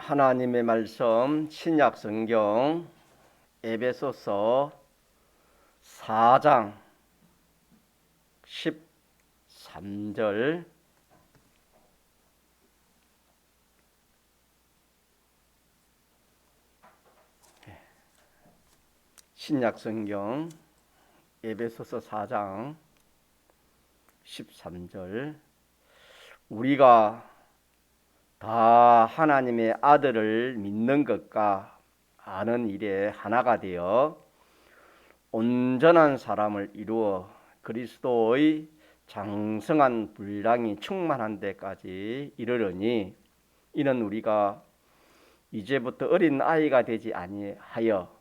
하나님의 말씀 신약 성경 에베소서 4장 13절 신약 성경 에베소서 4장 13절 우리가 다 하나님의 아들을 믿는 것과 아는 일에 하나가 되어 온전한 사람을 이루어 그리스도의 장성한 분량이 충만한 데까지 이르려니 이는 우리가 이제부터 어린 아이가 되지 아니하여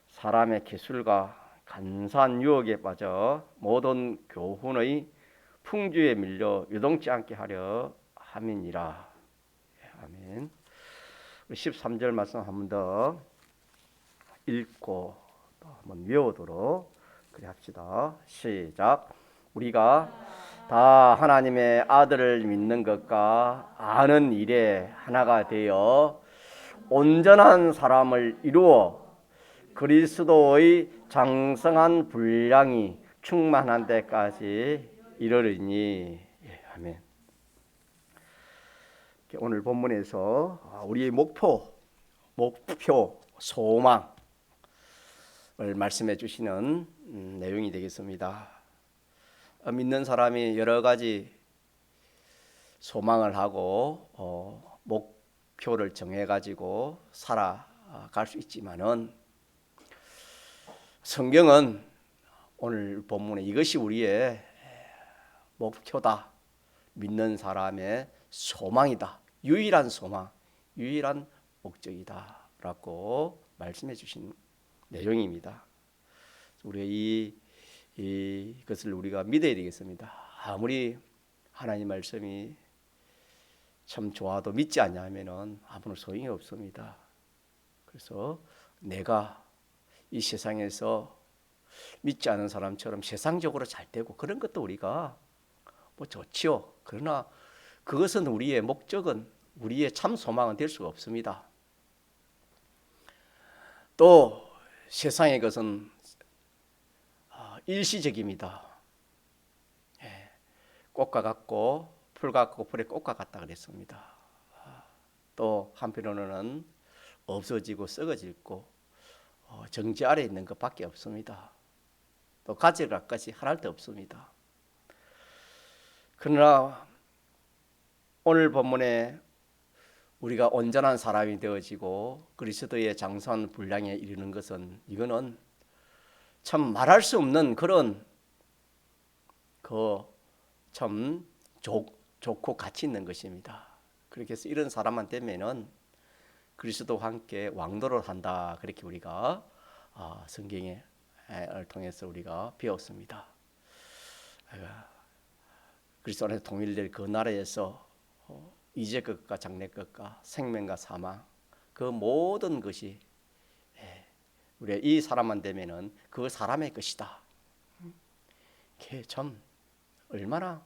사람의 기술과 간사한 유혹에 빠져 모든 교훈의 풍주에 밀려 유동치 않게 하려 함이니라. 아멘. 13절 말씀 한 번 더 읽고 또 한번 외우도록 그래 합시다. 시작. 우리가 다 하나님의 아들을 믿는 것과 아는 일에 하나가 되어 온전한 사람을 이루어 그리스도의 장성한 분량이 충만한 데까지 이르리니. 아멘. 오늘 본문에서 우리의 목표, 소망을 말씀해 주시는 내용이 되겠습니다. 믿는 사람이 여러 가지 소망을 하고 목표를 정해 가지고 살아갈 수 있지만은 성경은 오늘 본문에 이것이 우리의 목표다, 믿는 사람의 소망이다, 유일한 소망, 유일한 목적이다 라고 말씀해 주신 내용입니다. 우리가 이것을 우리가 믿어야 되겠습니다. 아무리 하나님 말씀이 참 좋아도 믿지 않냐면은 아무런 소용이 없습니다. 그래서 내가 이 세상에서 믿지 않은 사람처럼 세상적으로 잘 되고 그런 것도 우리가 좋지요. 그러나 그것은 우리의 목적은, 우리의 참 소망은 될 수가 없습니다. 또 세상의 것은 일시적입니다. 꽃과 같고 풀과 같고 풀의 꽃과 같다 그랬습니다. 또 한편으로는 없어지고 썩어지고 정지 아래에 있는 것밖에 없습니다. 또 가져갈 것이 하나도 없습니다. 그러나 오늘 본문에 우리가 온전한 사람이 되어지고 그리스도의 장성한 분량에 이르는 것은, 이거는 참 말할 수 없는 그런 참 좋고 가치 있는 것입니다. 그렇게 해서 이런 사람만 되면은 그리스도와 함께 왕노를 한다, 그렇게 우리가 성경을 통해서 우리가 배웠습니다. 그리스도 안에서 통일될 그 나라에서 이제 것과 장래 것과 생명과 사망, 그 모든 것이 우리가 이 사람만 되면은 그 사람의 것이다. 그게 참 얼마나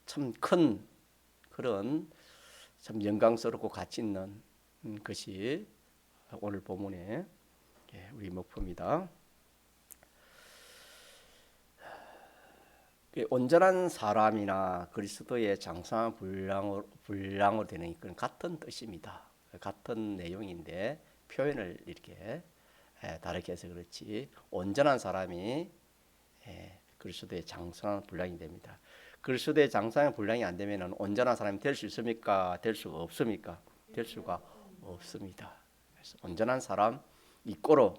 참 큰 그런 참 영광스럽고 가치 있는 것이 오늘 본문의 우리 목표입니다. 온전한 사람이나 그리스도의 장성한 분량으로 되는 그런 같은 뜻입니다. 같은 내용인데 표현을 이렇게 다르게 해서 그렇지, 온전한 사람이 그리스도의 장성한 분량이 됩니다. 그리스도의 장성한 분량이 안 되면 온전한 사람이 될 수 있습니까? 될 수가 없습니까? 될 수가 없습니다. 그래서 온전한 사람 이꼬로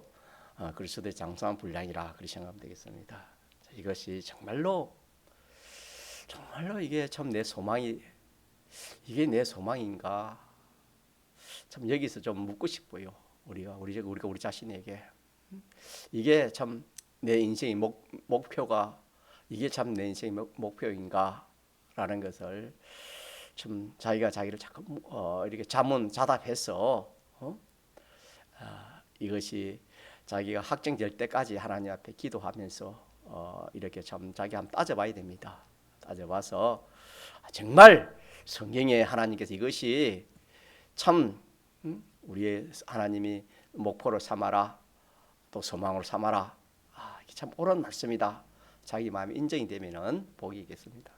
그리스도의 장성한 분량이라 그렇게 생각하면 되겠습니다. 이것이 정말로 이게 참 내 소망이, 이게 내 소망인가? 참 여기서 좀 묻고 싶어요. 우리가 우리 자신에게 이게 참 내 인생의 목표가, 이게 참 내 인생의 목표인가라는 것을 좀 자기가 자기를 자꾸 이렇게 자문자답해서 이것이 자기가 확정될 때까지 하나님 앞에 기도하면서 이렇게 참 자기 한번 따져봐야 됩니다. 따져봐서 정말 성경에 하나님께서 이것이 참 우리의 하나님이 목표로 삼아라, 또 소망으로 삼아라. 이게 참 옳은 말씀이다. 자기 마음이 인정이 되면은 복이 있겠습니다.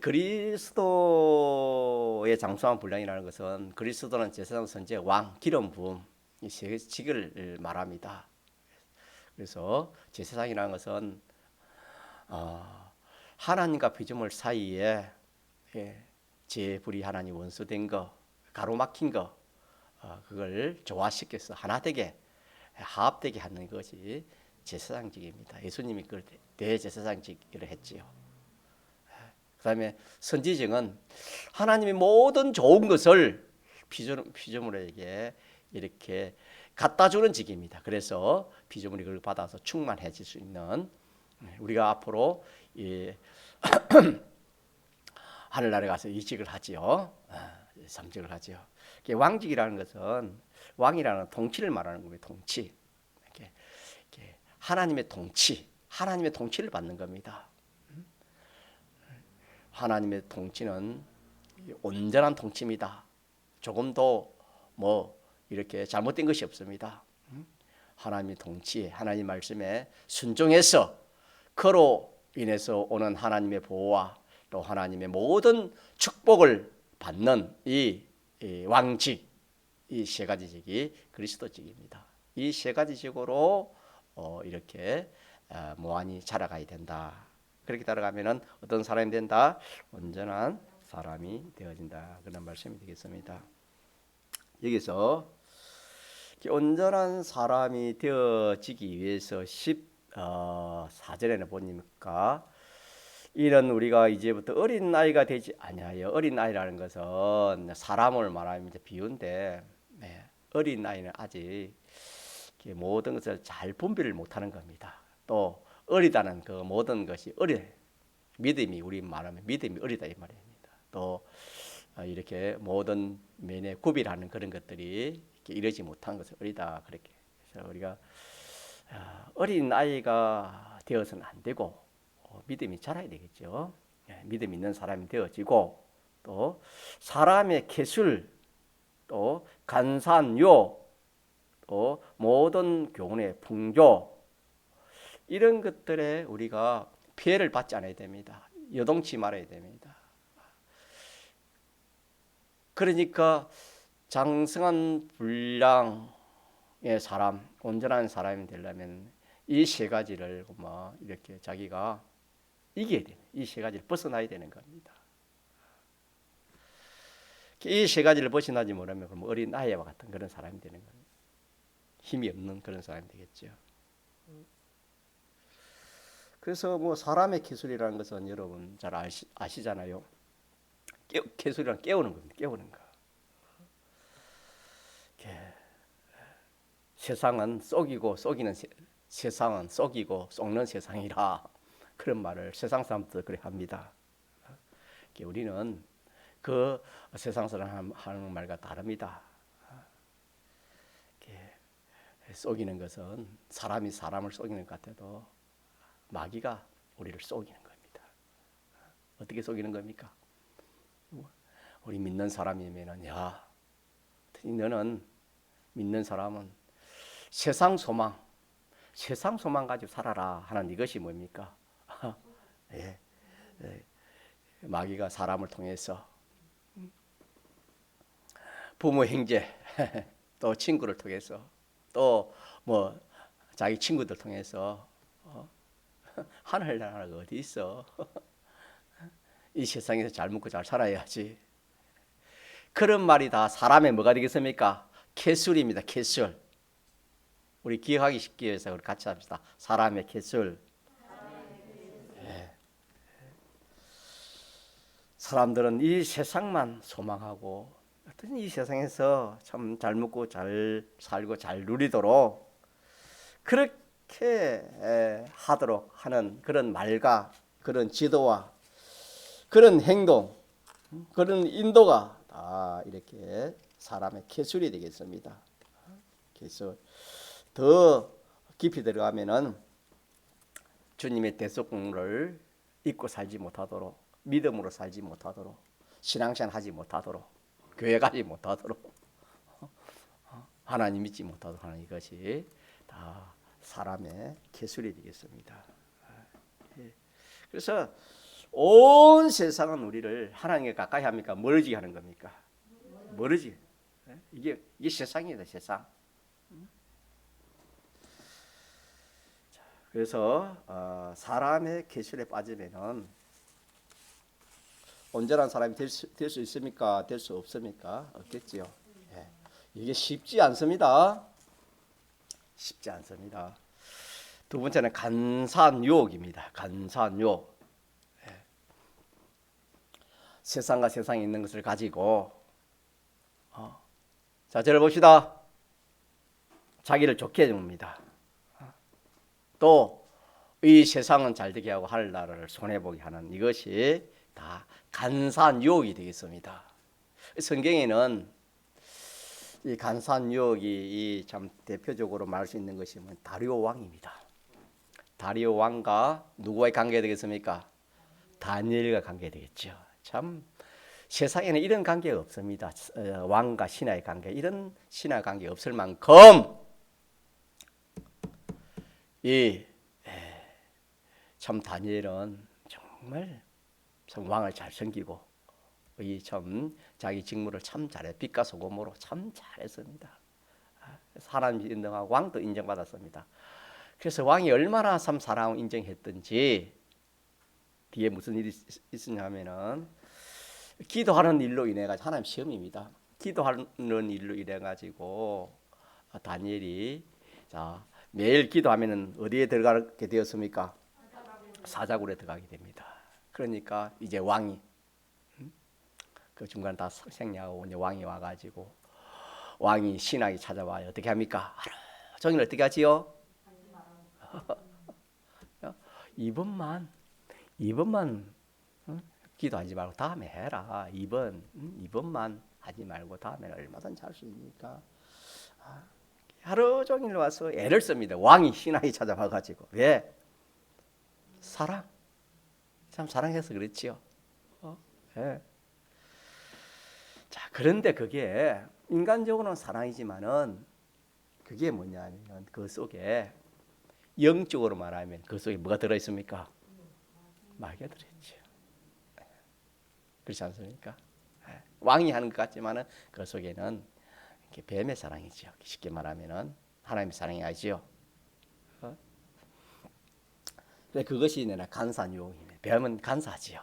그리스도의 장수한 분량이라는 것은 그리스도는 제사장, 선지, 왕, 기름 부음 이 세 직을 말합니다. 그래서 제사장이라는 것은 하나님과 피조물 사이에 재불이 하나님 원수된 거, 가로막힌 거, 그걸 조화시켜서 하나 되게 화합되게 하는 것이 제사장직입니다. 예수님이 그걸 대제사장직을 했지요. 그다음에 선지직은 하나님의 모든 좋은 것을 피조물에게 이렇게 갖다 주는 직입니다. 그래서 피조물이 그걸 받아서 충만해질 수 있는, 우리가 앞으로 하늘나라에 가서 이직을 하지요. 삼직을 하지요. 왕직이라는 것은 왕이라는 통치를 말하는 겁니다. 통치. 이렇게 하나님의 통치, 하나님의 통치를 받는 겁니다. 하나님의 통치는 온전한 통치입니다. 조금도 이렇게 잘못된 것이 없습니다. 하나님의 통치에, 하나님 말씀에 순종해서 그로 인해서 오는 하나님의 보호와 또 하나님의 모든 축복을 받는 이 왕직, 이 세 가지 직이 그리스도직입니다. 이 세 가지 직으로 이렇게 무한히 자라가야 된다. 그렇게 따라가면은 어떤 사람이 된다? 온전한 사람이 되어진다. 그런 말씀이 되겠습니다. 여기서 온전한 사람이 되어지기 위해서 14절에는 보니까 이런 우리가 이제부터 어린 나이가 되지 아니하여, 어린 나이라는 것은 사람을 말하면 이제 비유인데, 어린 나이는 아직 모든 것을 잘 분별을 못하는 겁니다. 또 어리다는 그 모든 것이 믿음이, 우리 말하면 믿음이 어리다 이 말입니다. 또 이렇게 모든 면에 구별하는 그런 것들이 이렇게 이러지 못한 것을 어리다, 그렇게. 그래서 우리가 어린 아이가 되어서는 안 되고 믿음이 자라야 되겠죠. 믿음 있는 사람이 되어지고, 또 사람의 계술, 또 간산요, 또 모든 교훈의 풍조, 이런 것들에 우리가 피해를 받지 않아야 됩니다. 여동치 말아야 됩니다. 그러니까 장성한 분량의 사람, 온전한 사람이 되려면 이 세 가지를 이렇게 자기가 이겨야 돼요. 이 세 가지를 벗어나야 되는 겁니다. 이 세 가지를 벗어나지 못하면 그럼 어린 아이와 같은 그런 사람이 되는 겁니다. 힘이 없는 그런 사람이 되겠죠. 그래서 사람의 기술이라는 것은 여러분 잘 아시잖아요. 기술이란 깨우는 겁니다. 깨우는 거. 세상은 속이고 속이는 세상은 속이고 속는 세상이라, 그런 말을 세상 사람들 그렇게 합니다. 우리는 그 세상 사람 하는 말과 다릅니다. 속이는 것은 사람이 사람을 속이는 것 같아도 마귀가 우리를 속이는 겁니다. 어떻게 속이는 겁니까? 우리 믿는 사람이면은, 야, 너는 믿는 사람은 세상 소망 가지고 살아라 하는 이것이 뭡니까? 예, 마귀가 사람을 통해서 부모, 형제, 또 친구를 통해서, 또 자기 친구들 통해서 하늘나라가 어디 있어? 이 세상에서 잘 먹고 잘 살아야지. 그런 말이 다 사람의 뭐가 되겠습니까? 계술입니다. 계술. 우리 기억하기 쉽기 위해서 우리 같이 합시다. 사람의 계술. 네. 사람들은 이 세상만 소망하고, 어떤 이 세상에서 참 잘 먹고 잘 살고 잘 누리도록 그렇게 하도록 하는 그런 말과 그런 지도와 그런 행동, 그런 인도가 다 이렇게 사람의 계술이 되겠습니다. 계술. 더 깊이 들어가면은 주님의 대속공로를 잊고 살지 못하도록, 믿음으로 살지 못하도록, 신앙생활 하지 못하도록, 교회 가지 못하도록 하나님 믿지 못하도록 하는 이것이 다 사람의 기술이 되겠습니다. 그래서 온 세상은 우리를 하나님께 가까이 합니까? 멀어지게 하는 겁니까? 멀어지게. 이게 세상이다, 세상. 그래서 사람의 기술에 빠지면은 온전한 사람이 될 수 있습니까? 될 수 없습니까? 없겠지요. 예. 이게 쉽지 않습니다. 쉽지 않습니다. 두 번째는 간사한 유혹입니다. 간사한 유혹. 예. 세상과 세상에 있는 것을 가지고 자, 저를 봅시다. 자기를 좋게 해줍니다. 또 이 세상은 잘되게 하고 하늘나라를 손해보게 하는 이것이 다 간사한 유혹이 되겠습니다. 성경에는 이 간사한 유혹이 참 대표적으로 말할 수 있는 것이 다리오 왕입니다. 다리오 왕과 누구와의 관계가 되겠습니까? 다니엘과 관계가 되겠죠. 참 세상에는 이런 관계가 없습니다. 왕과 신하의 관계, 이런 신하 관계 없을 만큼 참 다니엘은 정말 참 왕을 잘 섬기고 참 자기 직무를 참 잘해 빛과 소금으로 참 잘했습니다. 사람 인정하고 왕도 인정받았습니다. 그래서 왕이 얼마나 참 사랑하고 인정했던지 뒤에 무슨 일이 있었냐면은 기도하는 일로 인해 가지고 하나님 시험입니다. 기도하는 일로 인해 가지고 다니엘이 자 매일 기도하면은 어디에 들어가게 되었습니까? 사자굴에 들어가게 됩니다. 그러니까 이제 왕이 그 중간 다 생략하고 이제 왕이 와가지고 왕이 신하게 찾아와요. 어떻게 합니까? 하루 종일 어떻게 하지요? 이번만 기도하지 말고 다음에 해라. 이번만 하지 말고 다음에 얼마든지 할 수 있으니까 하루 종일 와서 애를 씁니다. 왕이 신하게 찾아와가지고 왜? 사랑. 참 사랑해서 그렇지요. 예. 자, 그런데 그게 인간적으로는 사랑이지만은 그게 뭐냐면 그 속에 영적으로 말하면 그 속에 뭐가 들어 있습니까? 마귀가 들어 있죠. 그렇지 않습니까? 예. 왕이 하는 것 같지만은 그 속에는 뱀의 사랑이죠. 쉽게 말하면은 하나님의 사랑이 아니죠. 그것이 내가 간사한 유혹이네. 뱀은 간사하지요.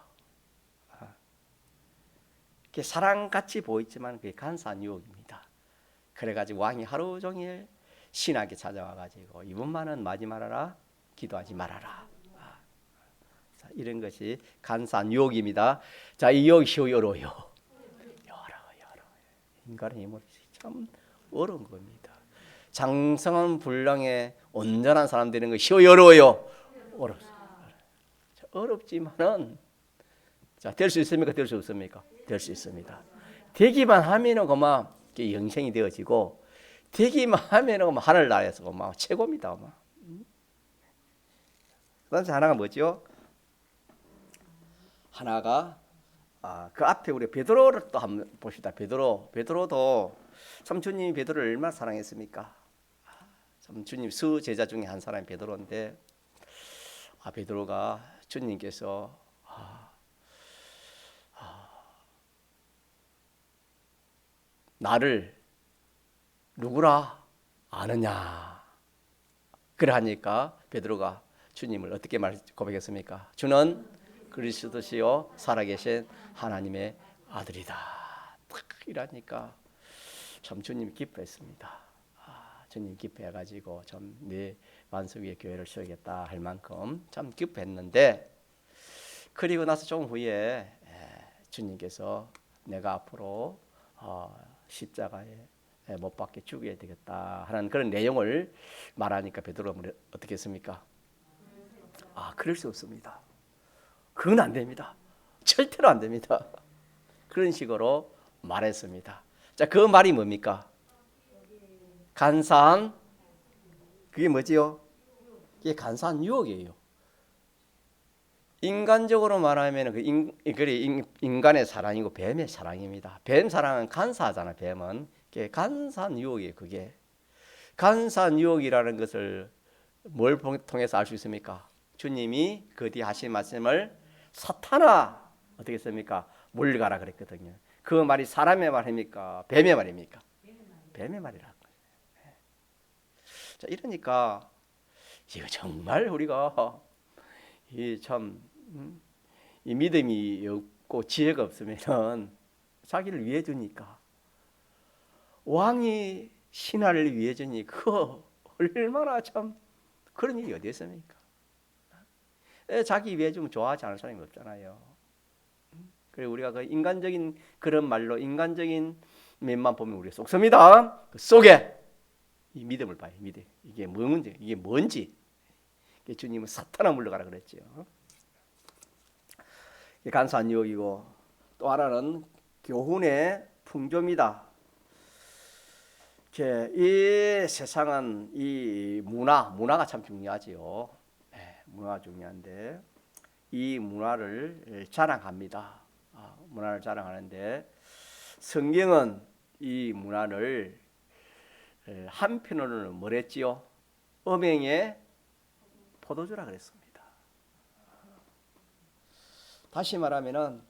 사랑같이 보이지만 그게 간사한 유혹입니다. 그래가지고 왕이 하루 종일 신하게 찾아와가지고 이번만은 마지 말아라, 기도하지 말아라. 자, 이런 것이 간사한 유혹입니다. 자, 이 유혹이 어려워요. 인간의 힘으로 참 어려운 겁니다. 장성한 분량의 온전한 사람 되는 것이 어려워요. 어렵지만은 자, 될 수 있습니까? 될 수 없습니까? 될 수 있습니다. 되기만 하면은 그만 영생이 되어지고 되기만 하면은 그만 하늘나라에서 그만 최고입니다. 그다음에 하나가 뭐죠? 하나가 그 앞에 우리 베드로를 또 한번 봅시다. 베드로도 참 주님이 베드로를 얼마나 사랑했습니까? 참 주님 수 제자 중에 한 사람이 베드로인데 베드로가 주님께서 나를 누구라 아느냐 그래 하니까 베드로가 주님을 어떻게 고백했습니까? 주는 그리스도시요 살아계신 하나님의 아들이다. 딱 이러니까 참 주님이 기뻐했습니다. 주님 기뻐해가지고 참 내 만석 위에 교회를 세우겠다 할 만큼 참 기뻐했는데 그리고 나서 좀 후에 주님께서 내가 앞으로 십자가에 못 박혀 죽여야 되겠다 하는 그런 내용을 말하니까 베드로가 어떻게 했습니까? 그럴 수 없습니다. 그건 안 됩니다. 절대로 안 됩니다. 그런 식으로 말했습니다. 자, 그 말이 뭡니까? 간사한 그게 뭐지요? 이게 간사한 유혹이에요. 인간적으로 말하면 인간의 사랑이고 뱀의 사랑입니다. 뱀 사랑은 간사하잖아. 뱀은 간사한 유혹이에요. 그게 간사한 유혹이라는 것을 뭘 통해서 알 수 있습니까? 주님이 그 뒤에 하신 말씀을 사탄아 어떻게 했습니까? 물러가라 그랬거든요. 그 말이 사람의 말입니까? 뱀의 말입니까? 뱀의 말이라는 거예요. 자, 이러니까 이거 정말 우리가 이 믿음이 없고 지혜가 없으면은 자기를 위해 주니까 왕이 신하를 위해 주니 그거 얼마나 참 그런 일이 어디 있습니까? 자기 위해 주면 좋아하지 않을 사람이 없잖아요. 그리고 우리가 그 인간적인 그런 말로 인간적인 면만 보면 우리가 속습니다. 그 속에 이 믿음을 봐요. 믿음. 이게 뭔지. 주님은 사탄아 물러가라 그랬죠. 간사한 유혹이고 또 하나는 교훈의 풍조입니다. 이 세상은 이 문화가 참 중요하지요. 문화가 중요한데 이 문화를 자랑합니다. 문화를 자랑하는데 성경은 이 문화를 한편으로는 뭐랬지요? 음행의 포도주라 그랬습니다. 다시 말하면은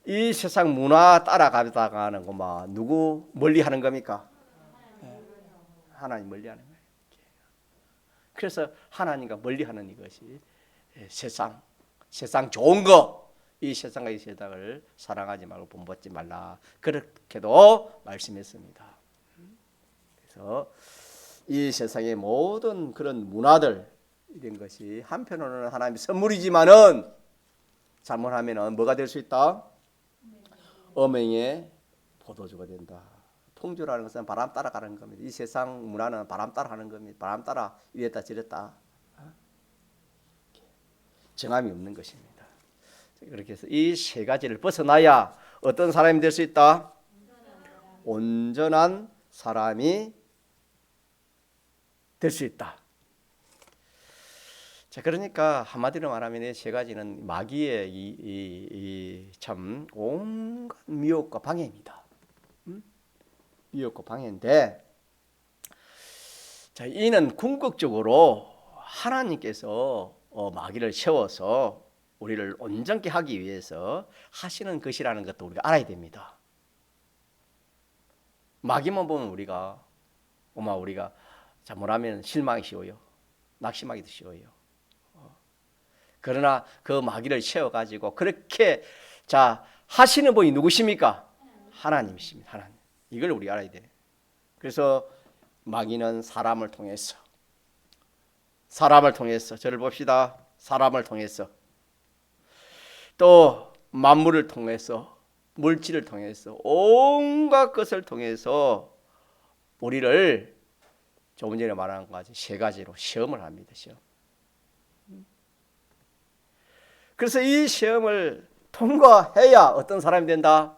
이 세상 문화 따라가다가는 것만 누구 멀리하는 겁니까? 하나님 멀리하는 거예요. 그래서 하나님과 멀리하는 이것이 세상 좋은 거, 이 세상과 이 세상을 사랑하지 말고 본받지 말라. 그렇게도 말씀했습니다. 그래서 이 세상의 모든 그런 문화들 이런 것이 한편으로는 하나님의 선물이지만은 잘못하면은 뭐가 될 수 있다? 음행의 포도주가 된다. 풍조라는 것은 바람 따라가는 겁니다. 이 세상 문화는 바람 따라가는 겁니다. 바람 따라 이랬다 저랬다 정함이 없는 것입니다. 그렇게 해서 이 세 가지를 벗어나야 어떤 사람이 될 수 있다? 온전한 사람이 될 수 있다. 자, 그러니까 한마디로 말하면 이 세 가지는 마귀의 참 온갖 미혹과 방해입니다. 미혹과 방해인데, 자, 이는 궁극적으로 하나님께서 마귀를 세워서 우리를 온전케 하기 위해서 하시는 것이라는 것도 우리가 알아야 됩니다. 마귀만 보면 우리가 잘못하면 실망이 쉬워요. 낙심하기도 쉬워요. 그러나 그 마귀를 세워가지고 그렇게 자 하시는 분이 누구십니까? 하나님이십니다. 하나님. 이걸 우리 알아야 돼. 그래서 마귀는 사람을 통해서 저를 봅시다. 사람을 통해서 또 만물을 통해서 물질을 통해서 온갖 것을 통해서 우리를 조금 전에 말한 것 같이 세 가지로 시험을 합니다. 시험. 그래서 이 시험을 통과해야 어떤 사람이 된다?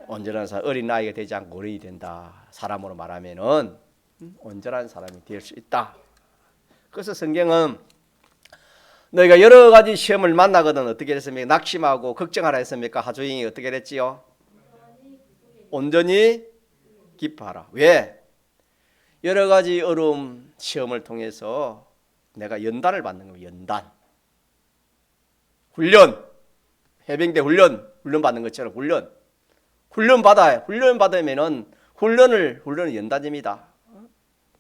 온전한 사람, 어린 나이가 되지 않고 어른이 된다. 사람으로 말하면은 온전한 사람이 될 수 있다. 그래서 성경은 너희가 여러 가지 시험을 만나거든 어떻게 했습니까? 낙심하고 걱정하라 했습니까? 하조잉이 어떻게 했지요? 온전히 기뻐하라. 왜? 여러 가지 어려움 시험을 통해서 내가 연단을 받는 거예요. 연단. 훈련. 해병대 훈련 받는 것처럼 훈련 받으면은 훈련은 연단입니다.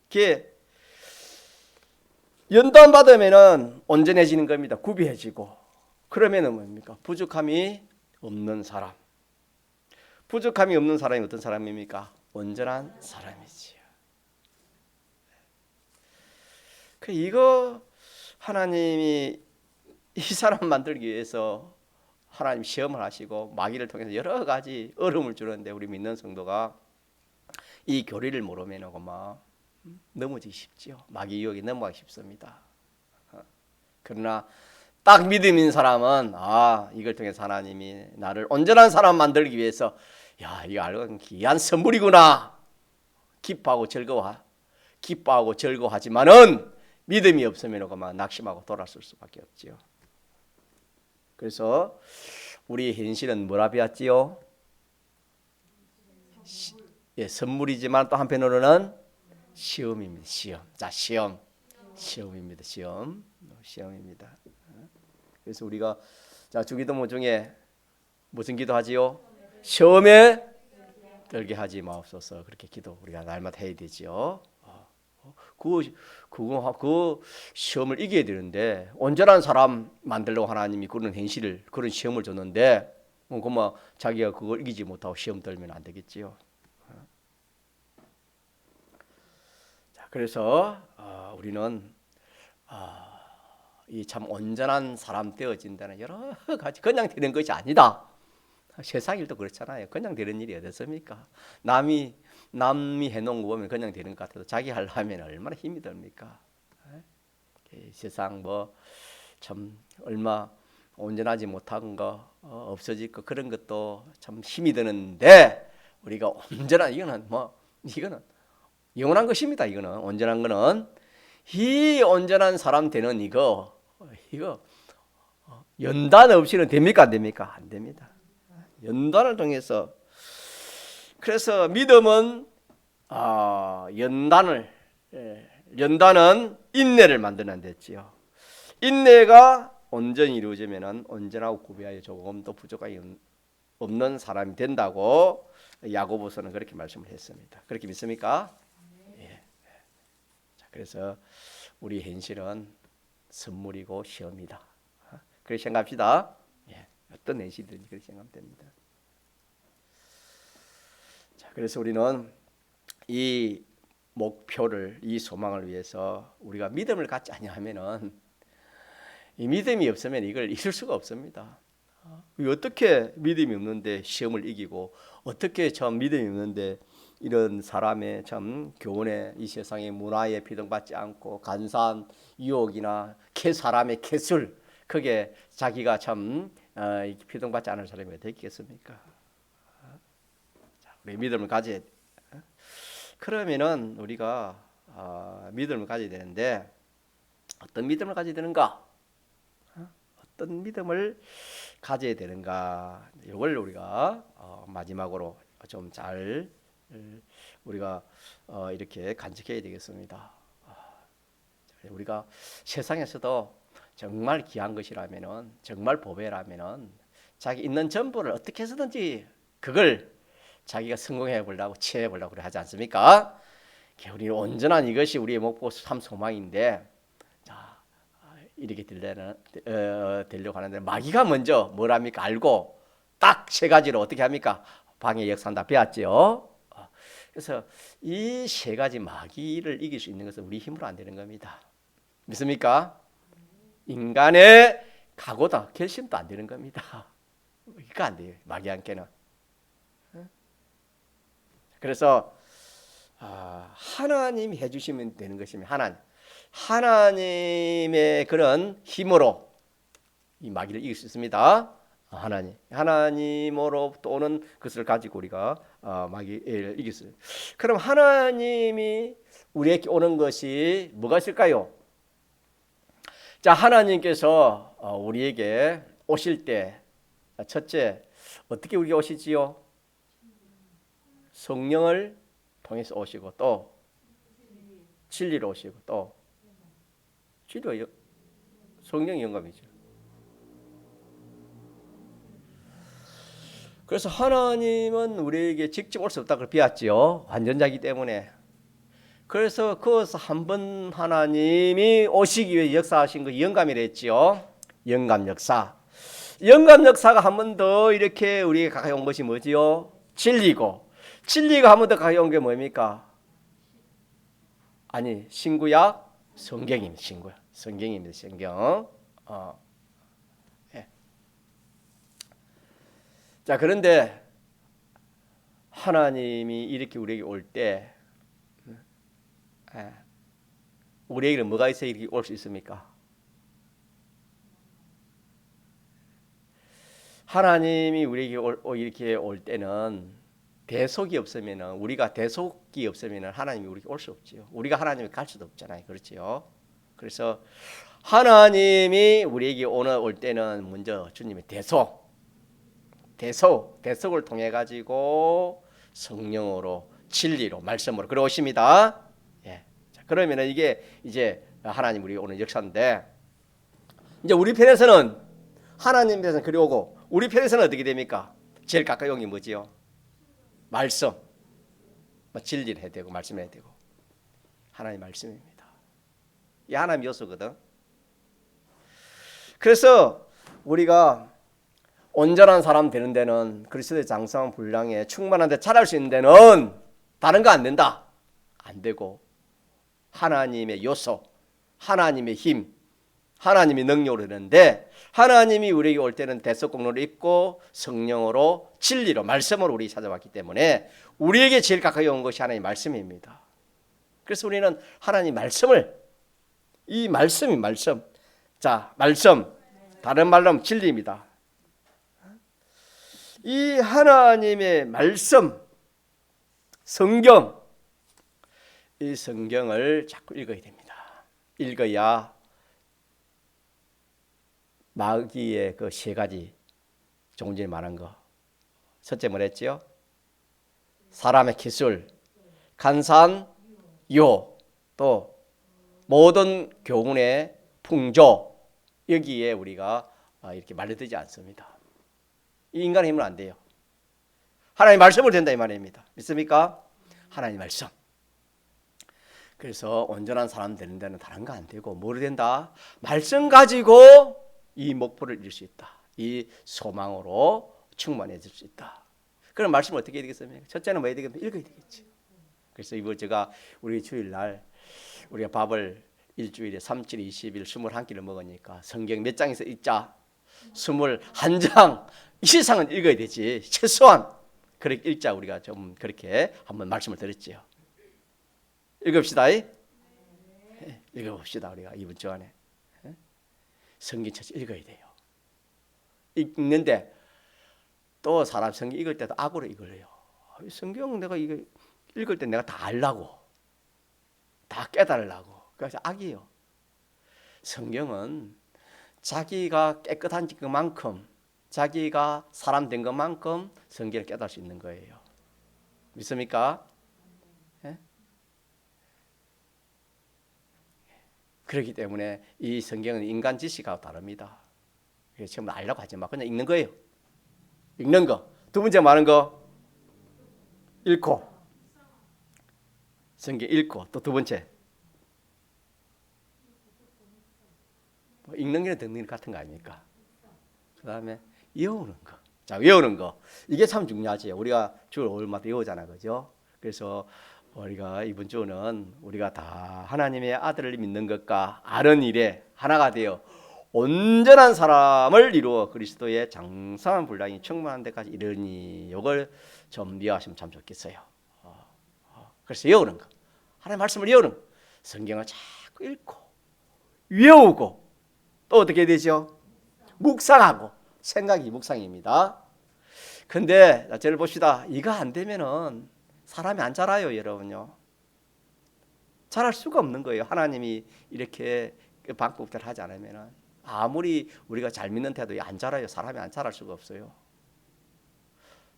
그게 연단 받으면은 온전해지는 겁니다. 구비해지고. 그러면은 뭡니까? 부족함이 없는 사람. 부족함이 없는 사람이 어떤 사람입니까? 온전한 사람이지요. 그 이거 하나님이 이 사람 만들기 위해서 하나님 시험을 하시고 마귀를 통해서 여러 가지 어려움을 주는데 우리 믿는 성도가 이 교리를 모르면 넘어지기 쉽죠. 마귀 유혹에 넘어가기 쉽습니다. 그러나 딱 믿음 있는 사람은 이걸 통해서 하나님이 나를 온전한 사람 만들기 위해서 이거 알고 귀한 선물이구나. 기뻐하고 즐거워하지만은 믿음이 없으면 낙심하고 돌아설 수밖에 없지요. 그래서 우리 현실은 뭐라 배웠지요? 예, 선물이지만 또 한편으로는 시험입니다. 시험. 자, 시험입니다. 시험입니다. 그래서 우리가 자 주기도문 중에 무슨 기도하지요? 시험에 들게 하지 마옵소서. 그렇게 기도 우리가 날마다 해야 되지요. 그 시험을 이겨야 되는데 온전한 사람 만들려고 하나님이 그런 현실을 그런 시험을 줬는데 그뭐 자기가 그걸 이기지 못하고 시험 들면 안 되겠지요. 자, 그래서 우리는 이 참 온전한 사람 되어진다는 여러 가지 그냥 되는 것이 아니다. 세상 일도 그렇잖아요. 그냥 되는 일이 어딨습니까? 남이 해놓은 거 보면 그냥 되는 것 같아도 자기 하려면 얼마나 힘이 듭니까? 세상 뭐 참 얼마 온전하지 못한 거 없어질 거 그런 것도 참 힘이 드는데 우리가 온전한 이거는 영원한 것입니다. 이거는 온전한 거는 이 온전한 사람 되는 이거 연단 없이는 됩니까? 안 됩니까? 안 됩니다. 연단을 통해서 그래서 믿음은 연단은 인내를 만드는 데지요. 인내가 온전히 이루어지면은 온전하고 구비하여 조금도 부족함이 없는 사람이 된다고 야고보서는 그렇게 말씀을 했습니다. 그렇게 믿습니까? 예. 자, 그래서 우리 현실은 선물이고 시험이다. 그렇게 생각합시다. 예. 어떤 현실이든지 그렇게 생각하면 됩니다. 자, 그래서 우리는 이 목표를 이 소망을 위해서 우리가 믿음을 갖지 아니하면은 이 믿음이 없으면 이걸 이룰 수가 없습니다. 어떻게 믿음이 없는데 시험을 이기고 어떻게 참 믿음이 없는데 이런 사람의 참 교훈에 이 세상의 문화에 비동받지 않고 간사한 유혹이나 사람의 개술 그게 자기가 참 비동받지 않을 사람이 어떻게 있겠습니까? 우리 믿음을 가져야 그러면은 우리가 믿음을 가져야 되는데 어떤 믿음을 가져야 되는가? 어떤 믿음을 가져야 되는가? 이걸 우리가 마지막으로 좀 잘 우리가 이렇게 간직해야 되겠습니다. 우리가 세상에서도 정말 귀한 것이라면은 정말 보배라면은 자기 있는 전부를 어떻게 해서든지 그걸 자기가 성공해 보려고 취해 보려고 그래 하지 않습니까? 우리는 온전한 이것이 우리의 목표 참 소망인데 자 이렇게 되려고 하는데 마귀가 먼저 뭘 합니까? 알고 딱 세 가지로 어떻게 합니까? 방해 역사한다 배웠죠. 그래서 이 세 가지 마귀를 이길 수 있는 것은 우리 힘으로 안 되는 겁니다. 믿습니까? 인간의 각오다 결심도 안 되는 겁니다. 이거 안 돼요. 마귀한테는. 그래서 하나님이 해주시면 되는 것이면 하나님의 그런 힘으로 이 마귀를 이길 수 있습니다. 하나님으로 오는 것을 가지고 우리가 마귀를 이길 수 있어요. 그럼 하나님이 우리에게 오는 것이 뭐가 있을까요? 자, 하나님께서 우리에게 오실 때 첫째 어떻게 우리에게 오시지요? 성령을 통해서 오시고 또 진리로 오시고 또 진리가 성령이 영감이죠. 그래서 하나님은 우리에게 직접 올 수 없다고 비웠지요. 완전자이기 때문에. 그래서 거기서 한 번 하나님이 오시기 위해 역사하신 거 영감이라 했지요. 영감 역사. 영감 역사가 한 번 더 이렇게 우리에게 가까이 온 것이 뭐지요? 진리고. 진리가 한 번 더 가까이 온 게 뭡니까? 아니, 신구약 성경입니다. 성경입니다. 성경. 예. 자, 그런데 하나님이 이렇게 우리에게 올 때 우리에게는 뭐가 있어야 이렇게 올 수 있습니까? 하나님이 우리에게 이렇게 올 때는 대속이 없으면 우리가 대속이 없으면 하나님이 우리에게 올 수 없지요. 우리가 하나님을 갈 수도 없잖아요. 그렇지요. 그래서 하나님이 우리에게 오늘 올 때는 먼저 주님의 대속을 통해 가지고 성령으로 진리로 말씀으로 그러십니다. 예. 자, 그러면은 이게 이제 하나님 우리 오늘 역사인데 이제 우리 편에서는 하나님 편에서는 그리 오고 우리 편에서는 어떻게 됩니까? 제일 가까이 온 게 뭐지요? 말씀. 진리를 해야 되고 말씀해야 되고 하나님 말씀입니다. 이 하나님 요소거든. 그래서 우리가 온전한 사람 되는 데는 그리스도의 장성한 분량에 충만한 데 자랄 수 있는 데는 다른 거 안 된다. 안 되고 하나님의 요소, 하나님의 힘, 하나님의 능력으로 되는데 하나님이 우리에게 올 때는 대속공로를 입고 성령으로 진리로 말씀으로 우리 찾아왔기 때문에 우리에게 제일 가까이 온 것이 하나님의 말씀입니다. 그래서 우리는 하나님 말씀을 이 말씀이 말씀. 자, 말씀. 다른 말로 하면 진리입니다. 이 하나님의 말씀, 성경, 이 성경을 자꾸 읽어야 됩니다. 읽어야 마귀의 그 세 가지 조금 전에 말한 거. 첫째 뭐랬지요? 사람의 기술, 간사한 유혹, 또 모든 교훈의 풍조 여기에 우리가 이렇게 말려들지 않습니다. 이 인간의 힘은 안 돼요. 하나님 말씀으로 된다 이 말입니다. 믿습니까? 하나님 말씀. 그래서 온전한 사람 되는 데는 다른 거 안 되고 뭐로 된다? 말씀 가지고 이 목표를 이룰 수 있다. 이 소망으로 충만해질 수 있다. 그럼 말씀 어떻게 해야 되겠습니까? 첫째는 뭐 해야 되겠습니까? 읽어야 되겠지. 그래서 이번 제가 우리 주일날 우리가 밥을 일주일에 3, 7, 20일 21끼를 먹으니까 성경 몇 장에서 읽자? 21장 이상은 읽어야 되지. 최소한 그렇게 읽자 우리가 좀 그렇게 한번 말씀을 드렸지요. 읽읍시다. 읽어봅시다 우리가 이번 주 안에. 성경 전체 읽어야 돼요. 읽는데 또 사람 성경 읽을 때도 악으로 읽어요. 성경 내가 이거 읽을 때 내가 다 알라고 다 깨달으려고. 그래서 악이에요. 성경은 자기가 깨끗한 그만큼 자기가 사람 된 것만큼 성경을 깨달을 수 있는 거예요. 믿습니까? 예? 그렇기 때문에 이 성경은 인간 지식하고 다릅니다. 그래서 처음 알려고 하지 마. 그냥 읽는 거예요. 읽는 거. 두 번째 말하는 거 읽고 성경 읽고 또 두 번째 읽는 게 듣는 게 같은 거 아닙니까? 그 다음에 외우는 거. 자, 외우는 거. 이게 참 중요하지. 우리가 주일 5일마다 외우잖아. 그죠? 그래서 우리가 이번 주는 우리가 다 하나님의 아들을 믿는 것과 아는 일에 하나가 되어 온전한 사람을 이루어 그리스도의 장성한 분량이 충만한 데까지 이르니 이걸 좀 이해하시면 참 좋겠어요. 그래서 외우는 거. 하나님의 말씀을 외우는 거. 성경을 자꾸 읽고 외우고 또 어떻게 되죠? 묵상하고. 생각이 묵상입니다. 근데 저를 봅시다. 이거 안 되면은 사람이 안 자라요, 여러분요. 자랄 수가 없는 거예요. 하나님이 이렇게 방법대로 하지 않으면은 아무리 우리가 잘 믿는 태도 안 자라요. 사람이 안 자랄 수가 없어요.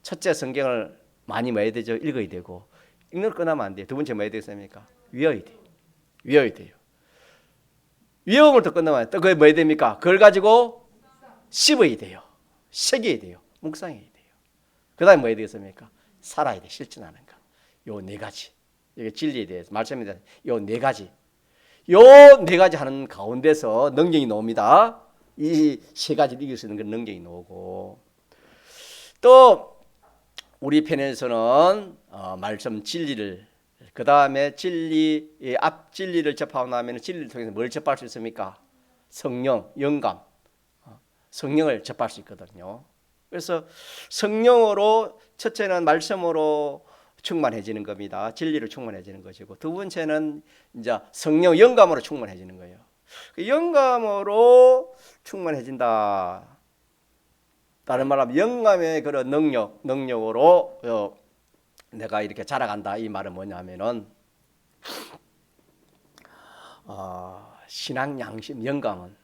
첫째 성경을 많이 뭐 해야 되죠? 읽어야 되고 읽는 걸 끊으면 안 돼요. 두 번째 뭐 해야 되겠습니까? 외워야 돼요. 외워야 돼요. 외움을 더 끝나면 또 그게 뭐 해야 됩니까? 그걸 가지고 씹어야 돼요. 새겨야 돼요. 묵상해야 돼요. 그 다음에 뭐 해야 되겠습니까? 살아야 돼. 실천하는 거. 요 네 가지. 이게 진리에 대해서 말씀에 대해서 요 네 가지. 요 네 가지 하는 가운데서 능력이 나옵니다. 이 세 가지를 이길 수 있는 그 능력이 나오고 또 우리 편에서는 말씀 진리를 그 다음에 진리 앞 진리를 접하고 나면 진리를 통해서 뭘 접할 수 있습니까? 성령, 영감, 성령을 접할 수 있거든요. 그래서 성령으로 첫째는 말씀으로 충만해지는 겁니다. 진리로 충만해지는 것이고 두 번째는 이제 성령 영감으로 충만해지는 거예요. 그 영감으로 충만해진다. 다른 말로 하면 영감의 그런 능력으로 내가 이렇게 자라간다. 이 말은 뭐냐면은 신앙 양심 영감은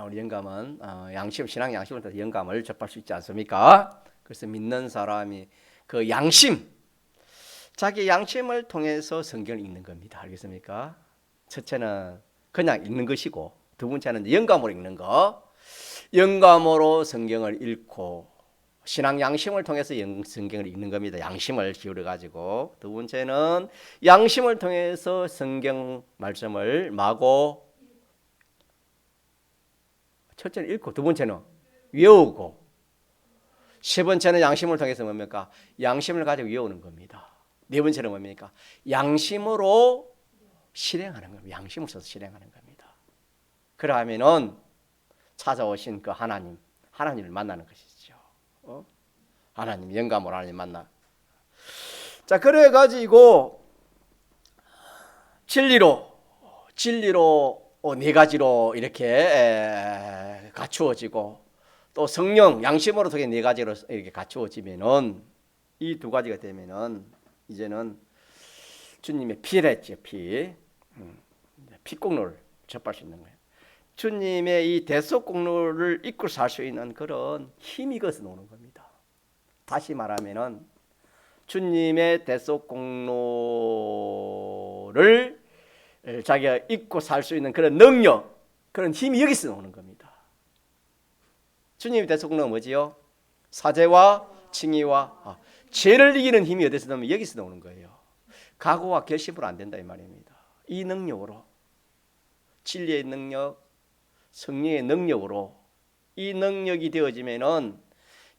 우리 영감은 양심 신앙 양심을 통해서 영감을 접할 수 있지 않습니까? 그래서 믿는 사람이 그 양심 자기 양심을 통해서 성경을 읽는 겁니다. 알겠습니까? 첫째는 그냥 읽는 것이고 두 번째는 영감으로 읽는 거. 영감으로 성경을 읽고 신앙 양심을 통해서 성경을 읽는 겁니다. 양심을 기울여 가지고. 두 번째는 양심을 통해서 성경 말씀을 마고 첫째는 읽고 두 번째는 외우고 세 번째는 양심을 통해서 뭡니까? 양심을 가지고 외우는 겁니다. 네 번째는 뭡니까? 양심으로 실행하는 겁니다. 양심을 써서 실행하는 겁니다. 그러면은 찾아오신 그 하나님을 만나는 것이죠. 하나님 영감으로 하나님 만나. 자, 그래 가지고 진리로 네 가지로 이렇게 갖추어지고 또 성령 양심으로 통해 네 가지로 이렇게 갖추어지면은 이 두 가지가 되면은 이제는 주님의 피랬죠. 피공로를 접할 수 있는 거예요. 주님의 이 대속공로를 잊고 살 수 있는 그런 힘이 거기서 나오는 겁니다. 다시 말하면은 주님의 대속공로를 자기가 잊고 살 수 있는 그런 능력, 그런 힘이 여기서 나오는 겁니다. 주님의 대속공로는 뭐지요? 사죄와 칭의와 죄를 이기는 힘이 어디서 나오면 여기서 나오는 거예요. 각오와 결심으로 안 된다 이 말입니다. 이 능력으로 진리의 능력, 성령의 능력으로 이 능력이 되어지면은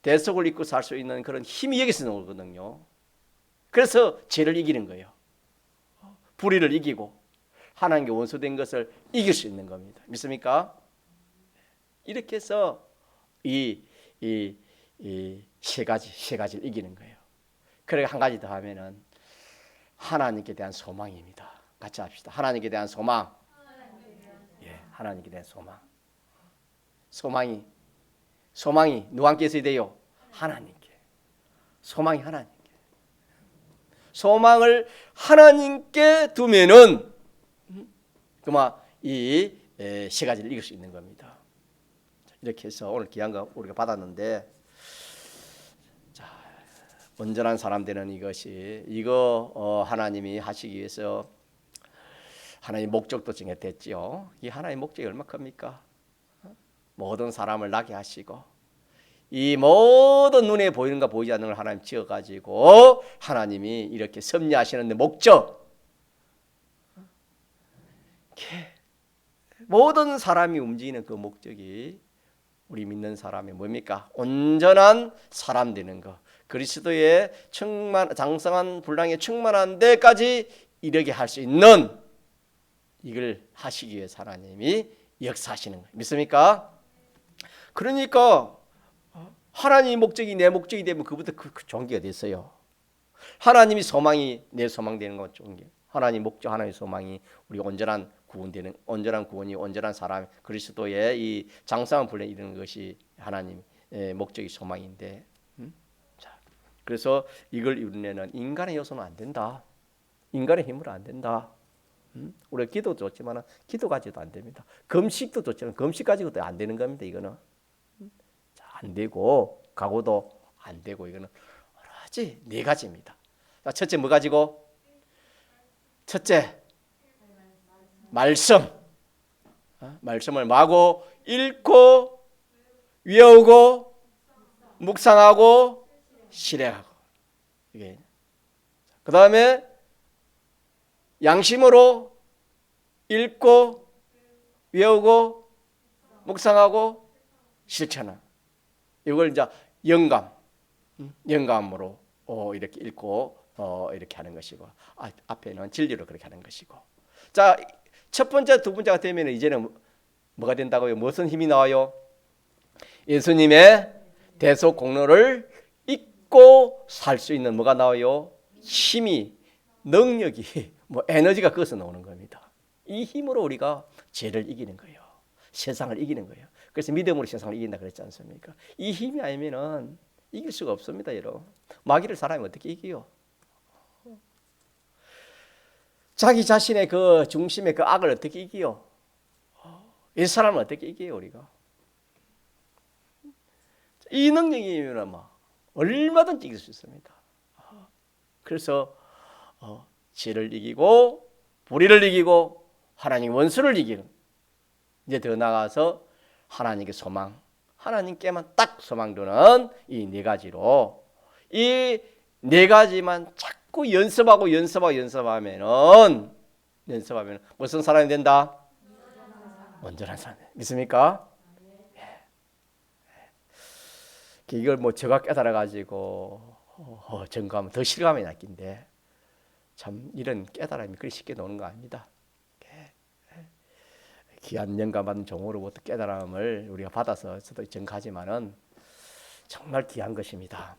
대속을 잊고 살 수 있는 그런 힘이 여기서 나오거든요. 그래서 죄를 이기는 거예요. 불의를 이기고 하나님께 원수된 것을 이길 수 있는 겁니다. 믿습니까? 이렇게 해서 이 세 가지를 이기는 거예요. 그리고 한 가지 더 하면은 하나님께 대한 소망입니다. 같이 합시다. 하나님께 대한 소망. 예, 하나님께 대한 소망. 소망이 누구한테 있어야 돼요? 하나님께. 소망이 하나님께. 소망을 하나님께 두면은 그만 이 세 가지를 이길 수 있는 겁니다. 이렇게 해서 오늘 귀한 거 우리가 받았는데, 자, 온전한 사람 되는 이거 하나님이 하시기 위해서 하나님 목적도 정했댔지요. 이 하나님 목적이 얼마 큽니까? 모든 사람을 나게 하시고 이 모든 눈에 보이는 거 보이지 않는 걸 하나님 지어가지고 하나님이 이렇게 섭리하시는 목적, 모든 사람이 움직이는 그 목적이 우리 믿는 사람이 뭡니까? 온전한 사람 되는 거, 그리스도의 장성한 분량에 충만한 데까지 이르게 할 수 있는, 이걸 하시기 위해서 하나님이 역사하시는 거예요. 믿습니까? 그러니까 하나님의 목적이 내 목적이 되면 그부터 그 종기가 됐어요. 하나님이 소망이 내 소망 되는 건 종기. 하나님 목적, 하나님의 소망이 우리 온전한 구원이 온전한 사람, 그리스도의 이 장성한 분량에 이르는 것이 하나님의 목적이 소망인데, 자, 그래서 이걸 이루려면 인간의 요소는 안 된다. 인간의 힘으로 안 된다. 우리가 기도도 좋지만 기도 가지고도 안 됩니다. 금식도 좋지만 금식 가지고도 안 되는 겁니다. 이거는 안 되고 각오도 안 되고 이거는 오로지 네 가지입니다. 자, 첫째 뭐 가지고? 첫째 말씀. 말씀을 마고 읽고 외우고 묵상하고 실행하고. 이게 그 다음에 양심으로 읽고 외우고 묵상하고 실천하는. 이걸 이제 영감으로 이렇게 읽고 이렇게 하는 것이고, 앞에는 진리로 그렇게 하는 것이고. 자, 첫 번째, 두 번째가 되면 이제는 뭐가 된다고요? 무슨 힘이 나와요? 예수님의 대속 공로를 잊고 살 수 있는 뭐가 나와요? 힘이, 능력이, 에너지가 거기서 나오는 겁니다. 이 힘으로 우리가 죄를 이기는 거예요. 세상을 이기는 거예요. 그래서 믿음으로 세상을 이긴다 그랬지 않습니까? 이 힘이 아니면은 이길 수가 없습니다, 여러분. 마귀를 사람이 어떻게 이기요? 자기 자신의 그 중심의 그 악을 어떻게 이기요? 이 사람은 어떻게 이겨요 우리가? 이 능력이면 뭐 얼마든지 이길 수 있습니다. 그래서 죄를 이기고 불의를 이기고 하나님 원수를 이기는, 이제 더 나아가서 하나님께 소망, 하나님께만 딱 소망 두는 이 네 가지로, 이 네 가지만 자꾸 연습하면은 무슨 사람이 된다? 온전한 사람. 믿습니까? 이걸 뭐 제가 깨달아 가지고 증거하면 더 실감이 났긴데, 참 이런 깨달음이 그리 쉽게 노는 거 아닙니다. 귀한 영감받은 종으로부터 깨달음을 우리가 받아서 저도 증가하지만은 정말 귀한 것입니다.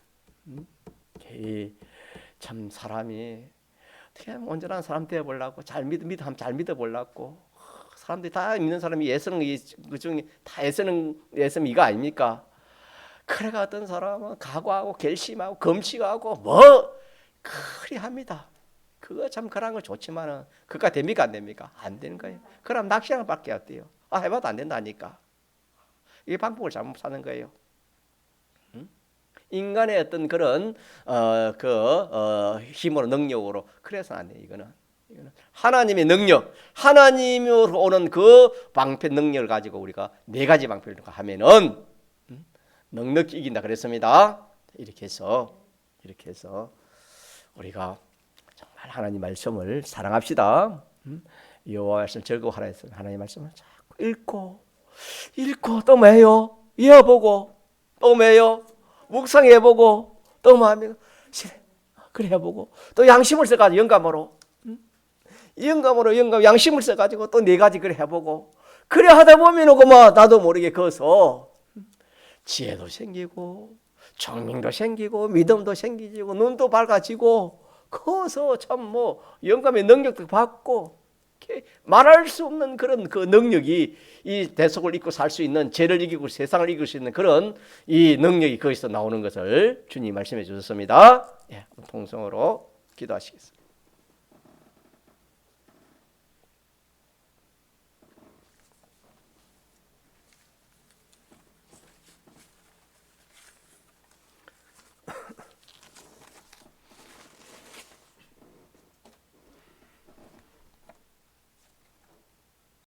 참 사람이 어떻게 하면 온전한 사람 되어 보려고 잘 믿어보려고, 사람들이 다 믿는 사람이 애쓰는 그 중에 다 애쓰는 이거 아닙니까? 그래가 어떤 사람은 각오하고 결심하고 금식하고 뭐 그리 합니다. 그거 참 그런 거 좋지만은 그가 됩니까 안 됩니까? 안 되는 거예요. 그럼 낚시하는 밖에 어때요? 해봐도 안 된다니까. 이 방법을 잘못 사는 거예요. 인간의 어떤 그런 힘으로 능력으로 그래서 안 돼요. 이거는 하나님의 능력, 하나님으로 오는 그 방패 능력을 가지고 우리가 네 가지 방패를 하면은 넉넉히 이긴다 그랬습니다. 이렇게 해서 우리가 정말 하나님 말씀을 사랑합시다. 여호와 말씀 즐거워하라 했어요. 하나님 말씀을 자꾸 읽고 또 뭐해요? 이어보고 또 뭐해요? 묵상해보고 또 뭐합니까? 그래 해보고 또 양심을 써가지고 영감으로 양심을 써가지고 또 네 가지 그래 해보고, 그래 하다 보면 뭐 나도 모르게 거서 지혜도 생기고 청명도 생기고 믿음도 생기고 눈도 밝아지고, 커서 참 뭐 영감의 능력도 받고, 말할 수 없는 그런 그 능력이, 이 대속을 입고 살 수 있는, 죄를 이기고 세상을 이길 수 있는 그런 이 능력이 거기서 나오는 것을 주님 말씀해 주셨습니다. 통성으로 기도하시겠습니다.